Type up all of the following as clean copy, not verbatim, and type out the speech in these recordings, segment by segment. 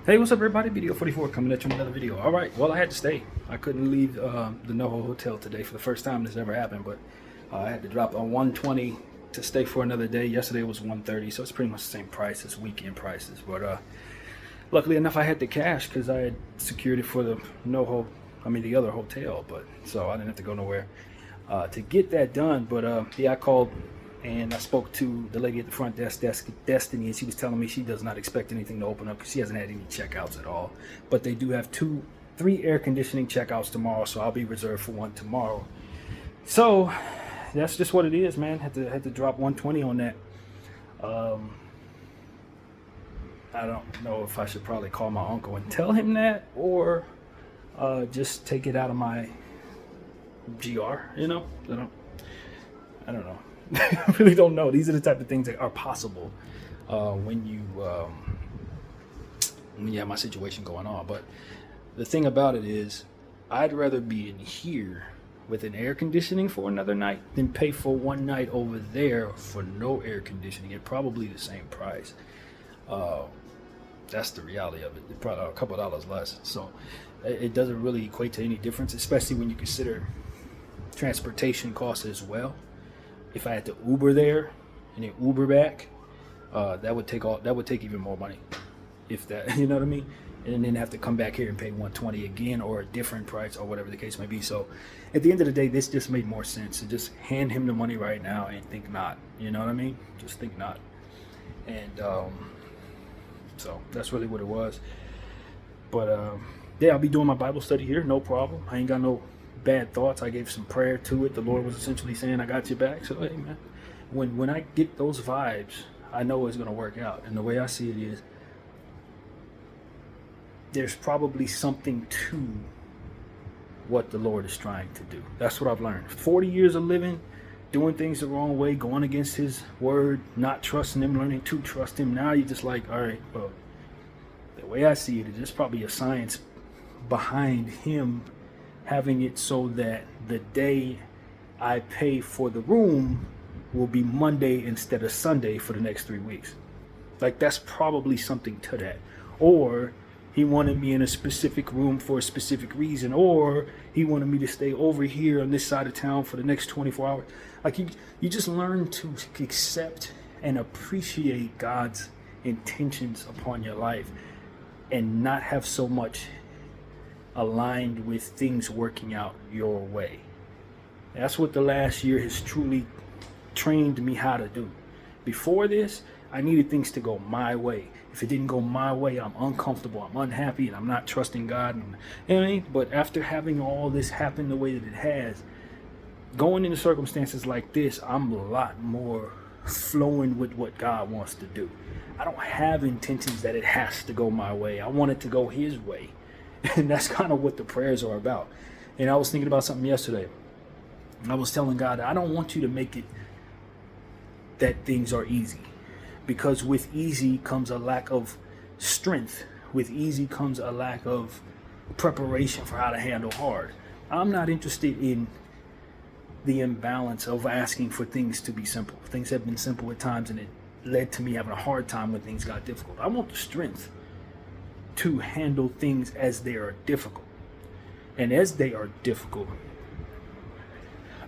Hey, what's up, everybody? BDO 44 coming at you with another video. All right, well, I had to stay. I couldn't leave the NoHo Hotel today for the first time this ever happened, but I had to drop on 120 to stay for another day. Yesterday was 130, so it's pretty much the same price as weekend prices. But luckily enough, I had the cash because I had secured it for the the other hotel. But so I didn't have to go nowhere to get that done. But yeah, I called and I spoke to the lady at the front desk, Destiny, and she was telling me she does not expect anything to open up because she hasn't had any checkouts at all. But they do have 3 air conditioning checkouts tomorrow, so I'll be reserved for one tomorrow. So that's just what it is, man. Had to drop 120 on that. I don't know if I should probably call my uncle and tell him that, or just take it out of my GR. You know, I don't know. I really don't know. These are the type of things that are possible when you have my situation going on. But the thing about it is, I'd rather be in here with an air conditioning for another night than pay for one night over there for no air conditioning at probably the same price. That's the reality of it. Probably a couple of dollars less. So it doesn't really equate to any difference, especially when you consider transportation costs as well. If I had to Uber there and then Uber back, that would take even more money. If that, you know what I mean? And then have to come back here and pay 120 again, or a different price, or whatever the case may be. So at the end of the day, this just made more sense to just hand him the money right now and think not. You know what I mean? Just think not. And so that's really what it was. But yeah, I'll be doing my Bible study here, no problem. I ain't got no bad thoughts. I gave some prayer to it. The Lord was essentially saying, I got your back. So hey, man, when I get those vibes, I know it's going to work out. And the way I see it is, there's probably something to what the Lord is trying to do. That's what I've learned. 40 years of living, doing things the wrong way, going against his word, not trusting him, learning to trust him. Now you're just like, all right, well, the way I see it is there's probably a science behind him having it so that the day I pay for the room will be Monday instead of Sunday for the next 3 weeks. Like, that's probably something to that. Or he wanted me in a specific room for a specific reason, or he wanted me to stay over here on this side of town for the next 24 hours. Like, you just learn to accept and appreciate God's intentions upon your life and not have so much aligned with things working out your way. That's what the last year has truly trained me how to do. Before this, I needed things to go my way. If it didn't go my way, I'm uncomfortable, I'm unhappy, and I'm not trusting God. And, you know what I mean? But after having all this happen the way that it has, going into circumstances like this, I'm a lot more flowing with what God wants to do. I don't have intentions that it has to go my way. I want it to go his way. And that's kind of what the prayers are about. And I was thinking about something yesterday. I was telling God, I don't want you to make it that things are easy. Because with easy comes a lack of strength. With easy comes a lack of preparation for how to handle hard. I'm not interested in the imbalance of asking for things to be simple. Things have been simple at times, and it led to me having a hard time when things got difficult. I want the strength to handle things as they are difficult. And as they are difficult,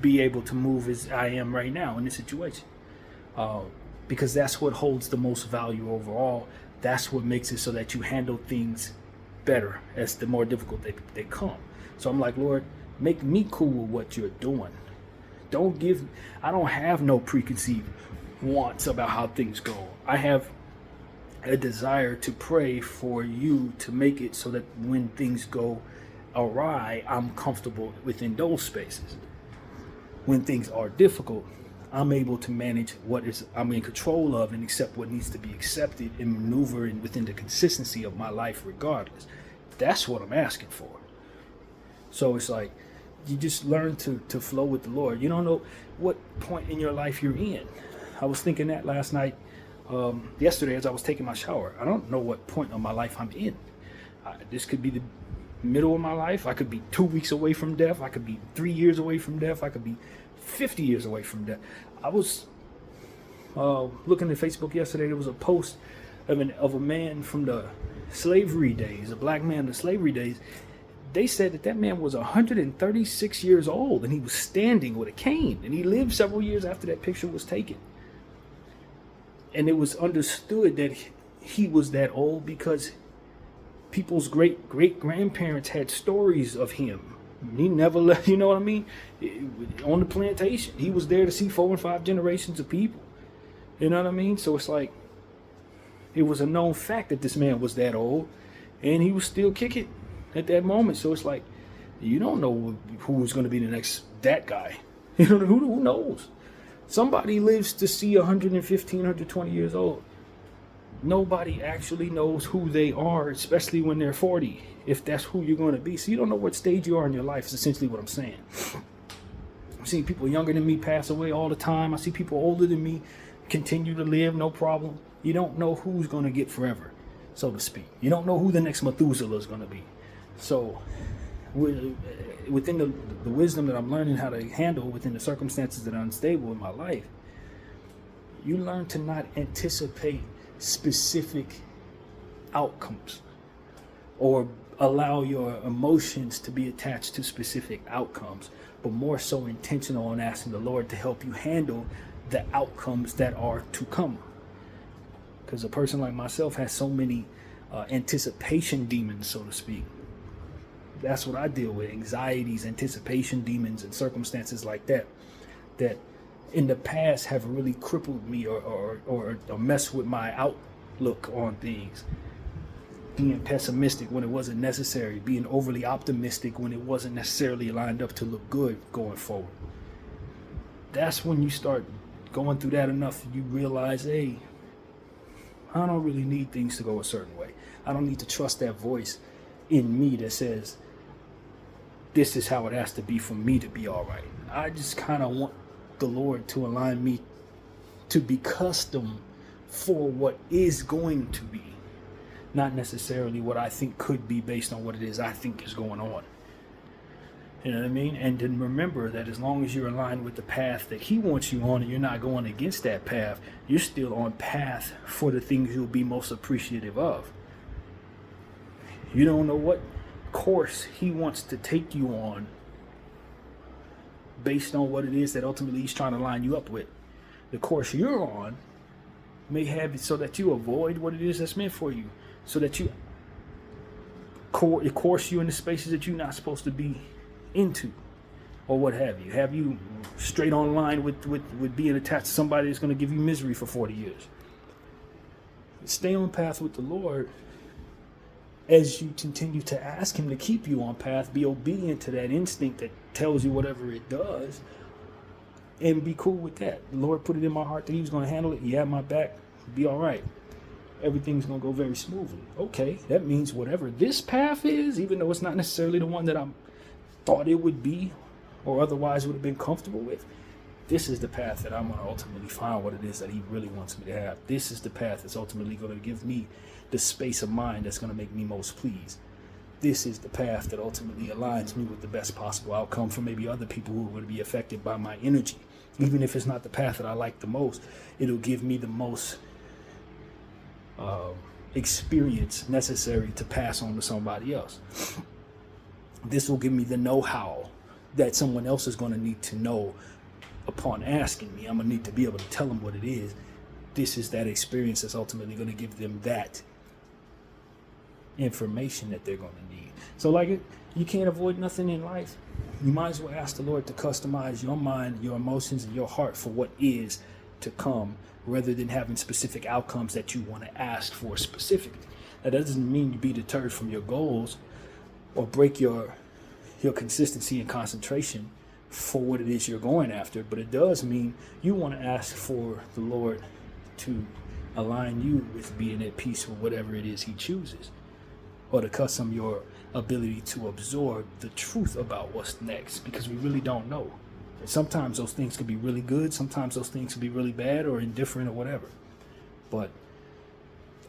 be able to move as I am right now in this situation. Because that's what holds the most value overall. That's what makes it so that you handle things better as the more difficult they come. So I'm like, Lord, make me cool with what you're doing. I don't have no preconceived wants about how things go. I have a desire to pray for you to make it so that when things go awry, I'm comfortable within those spaces. When things are difficult, I'm able to manage I'm in control of and accept what needs to be accepted and maneuver within the consistency of my life regardless. That's what I'm asking for. So it's like, you just learn to flow with the Lord. You don't know what point in your life you're in. I was thinking that last night, yesterday as I was taking my shower. I don't know what point of my life I'm in. This could be the middle of my life. I could be 2 weeks away from death. I could be 3 years away from death. I could be 50 years away from death. I was looking at Facebook yesterday. There was a post of a man from the slavery days, a black man in the slavery days, they said that that man was 136 years old and he was standing with a cane, and he lived several years after that picture was taken. And it was understood that he was that old because people's great grandparents had stories of him. He never left, you know what I mean? On the plantation, he was there to see 4 and 5 generations of people. You know what I mean? So it's like, it was a known fact that this man was that old, and he was still kicking at that moment. So it's like, you don't know who's going to be the next that guy. You know, who knows? Somebody lives to see 115, 120 years old. Nobody actually knows who they are, especially when they're 40, if that's who you're going to be. So you don't know what stage you are in your life, is essentially what I'm saying. I'm seeing people younger than me pass away all the time. I see people older than me continue to live, no problem. You don't know who's going to get forever, so to speak. You don't know who the next Methuselah is going to be. So within the wisdom that I'm learning how to handle within the circumstances that are unstable in my life, you learn to not anticipate specific outcomes or allow your emotions to be attached to specific outcomes, but more so intentional on asking the Lord to help you handle the outcomes that are to come. Because a person like myself has so many anticipation demons, so to speak. That's what I deal with: anxieties, anticipation demons, and circumstances like that in the past have really crippled me or messed with my outlook on things. Being pessimistic when it wasn't necessary, being overly optimistic when it wasn't necessarily lined up to look good going forward. That's when you start going through that enough, you realize, hey, I don't really need things to go a certain way. I don't need to trust that voice in me that says, this is how it has to be for me to be all right. I just kind of want the Lord to align me to be custom for what is going to be, not necessarily what I think could be based on what it is I think is going on. You know what I mean? And then remember that as long as you're aligned with the path that He wants you on and you're not going against that path, you're still on path for the things you'll be most appreciative of. You don't know what course He wants to take you on based on what it is that ultimately He's trying to line you up with. The course you're on may have it so that you avoid what it is that's meant for you, so that you course you into spaces that you're not supposed to be into, or what have you straight on line with being attached to somebody that's going to give you misery for 40 years. Stay on path with the Lord as you continue to ask Him to keep you on path. Be obedient to that instinct that tells you whatever it does, and be cool with that. The Lord put it in my heart that He was going to handle it. He had my back. Be all right. Everything's going to go very smoothly. Okay, that means whatever this path is, even though it's not necessarily the one that I thought it would be or otherwise would have been comfortable with, this is the path that I'm going to ultimately find what it is that He really wants me to have. This is the path that's ultimately going to give me the space of mind that's going to make me most pleased. This is the path that ultimately aligns me with the best possible outcome for maybe other people who are going to be affected by my energy. Even if it's not the path that I like the most, it'll give me the most experience necessary to pass on to somebody else. This will give me the know-how that someone else is going to need to know upon asking me. I'm going to need to be able to tell them what it is. This is that experience that's ultimately going to give them that information that they're going to need. So you can't avoid nothing in life. You might as well ask the Lord to customize your mind, your emotions, and your heart for what is to come, rather than having specific outcomes that you want to ask for specifically. That doesn't mean you be deterred from your goals or break your consistency and concentration for what it is you're going after, but it does mean you want to ask for the Lord to align you with being at peace with whatever it is He chooses, or to custom your ability to absorb the truth about what's next, because we really don't know. And sometimes those things could be really good, sometimes those things could be really bad or indifferent or whatever, but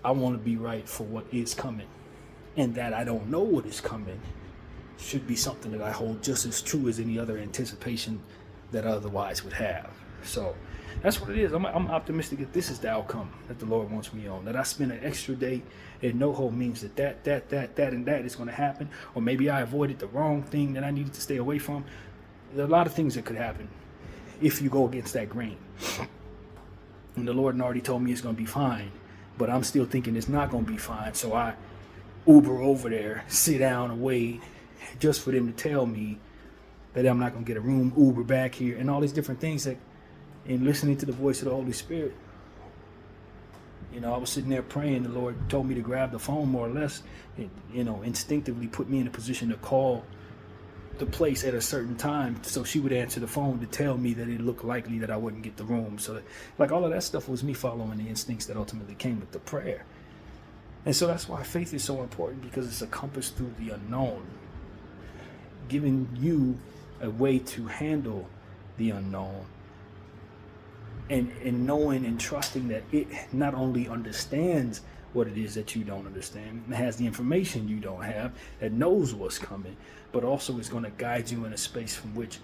I want to be right for what is coming, and that I don't know what is coming should be something that I hold just as true as any other anticipation that I otherwise would have. So that's what it is. I'm optimistic that this is the outcome that the Lord wants me on. That I spend an extra day in NoHo means that and that is going to happen. Or maybe I avoided the wrong thing that I needed to stay away from. There are a lot of things that could happen if you go against that grain. And the Lord already told me it's going to be fine. But I'm still thinking it's not going to be fine. So I Uber over there, sit down and wait just for them to tell me that I'm not going to get a room, Uber back here, and all these different things that, and listening to the voice of the Holy Spirit. You know, I was sitting there praying. The Lord told me to grab the phone more or less, and, you know, instinctively put me in a position to call the place at a certain time so she would answer the phone to tell me that it looked likely that I wouldn't get the room. So like all of that stuff was me following the instincts that ultimately came with the prayer. And so that's why faith is so important, because it's a compass through the unknown, giving you a way to handle the unknown, and knowing and trusting that it not only understands what it is that you don't understand, and has the information you don't have, that knows what's coming, but also is going to guide you in a space from which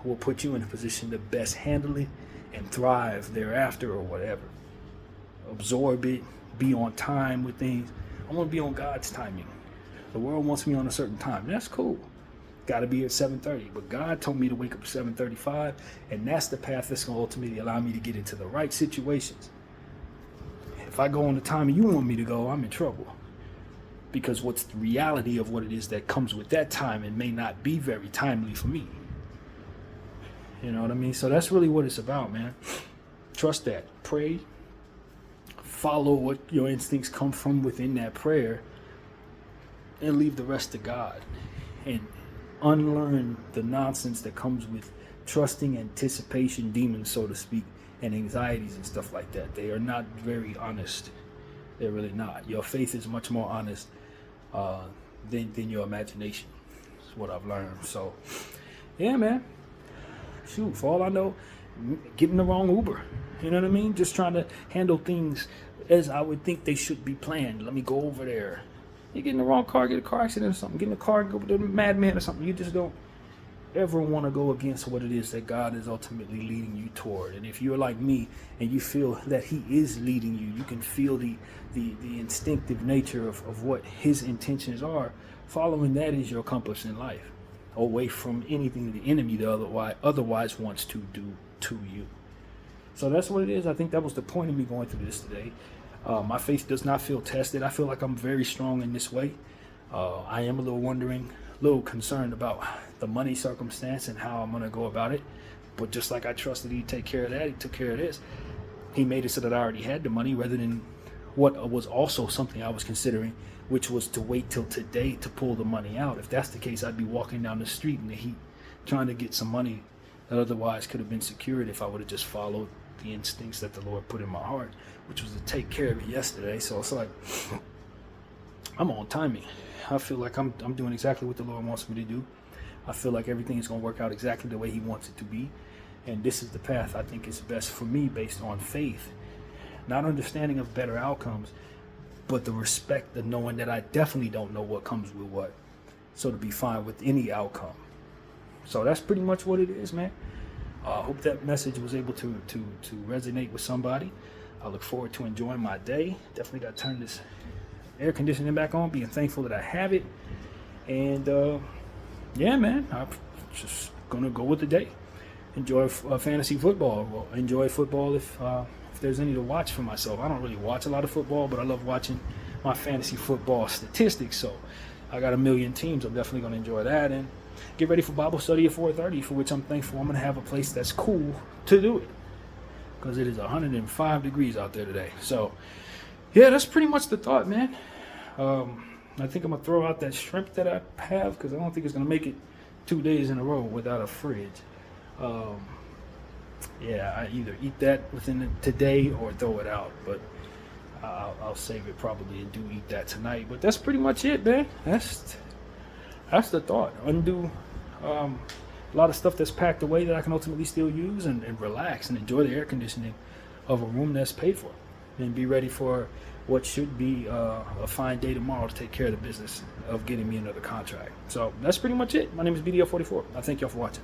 will put you in a position to best handle it and thrive thereafter, or whatever. Absorb it, be on time with things. I want to be on God's timing. The world wants me on a certain time. That's cool. Got to be at 7:30, but God told me to wake up at 7:35, and that's the path that's going to ultimately allow me to get into the right situations. If I go on the time you want me to go, I'm in trouble, because what's the reality of what it is that comes with that time, it may not be very timely for me. You know what I mean? So that's really what it's about, man. Trust that. Pray. Follow what your instincts come from within that prayer, and leave the rest to God. And unlearn the nonsense that comes with trusting anticipation demons, so to speak, and anxieties and stuff like that. They are not very honest. They're really not. Your faith is much more honest than your imagination. That's what I've learned. So, yeah, man. Shoot, for all I know, getting the wrong Uber. You know what I mean? Just trying to handle things as I would think they should be planned. Let me go over there. You get in the wrong car, get a car accident or something. Get in the car, go with a madman or something. You just don't ever want to go against what it is that God is ultimately leading you toward. And if you're like me and you feel that He is leading you, you can feel the instinctive nature of what His intentions are. Following that is your compass in life, away from anything the enemy otherwise wants to do to you. So that's what it is. I think that was the point of me going through this today. My faith does not feel tested. I feel like I'm very strong in this way. I am a little wondering, a little concerned about the money circumstance and how I'm going to go about it. But just like I trusted He'd take care of that, He took care of this. He made it so that I already had the money, rather than what was also something I was considering, which was to wait till today to pull the money out. If that's the case, I'd be walking down the street in the heat trying to get some money that otherwise could have been secured if I would have just followed the instincts that the Lord put in my heart, which was to take care of it yesterday. So it's like, I'm on timing. I feel like I'm doing exactly what the Lord wants me to do. I feel like everything is going to work out exactly the way He wants it to be. And this is the path I think is best for me, based on faith. Not understanding of better outcomes, but the respect of knowing that I definitely don't know what comes with what. So to be fine with any outcome. So that's pretty much what it is, man. I hope that message was able to resonate with somebody. I look forward to enjoying my day. Definitely got to turn this air conditioning back on, being thankful that I have it. And yeah, man, I'm just going to go with the day. Enjoy fantasy football. Well, enjoy football if there's any to watch for myself. I don't really watch a lot of football, but I love watching my fantasy football statistics. So I got 1 million teams. I'm definitely going to enjoy that. And get ready for Bible study at 4:30, for which I'm thankful I'm going to have a place that's cool to do it, because it is 105 degrees out there today. So, yeah, that's pretty much the thought, man. I think I'm going to throw out that shrimp that I have, because I don't think it's going to make it 2 days in a row without a fridge. Yeah, I either eat that within today or throw it out, but I'll save it probably and do eat that tonight. But that's pretty much it, man. That's the thought. Undo a lot of stuff that's packed away that I can ultimately still use, and relax and enjoy the air conditioning of a room that's paid for, and be ready for what should be a fine day tomorrow to take care of the business of getting me another contract. So that's pretty much it. My name is BDL44. I thank y'all for watching.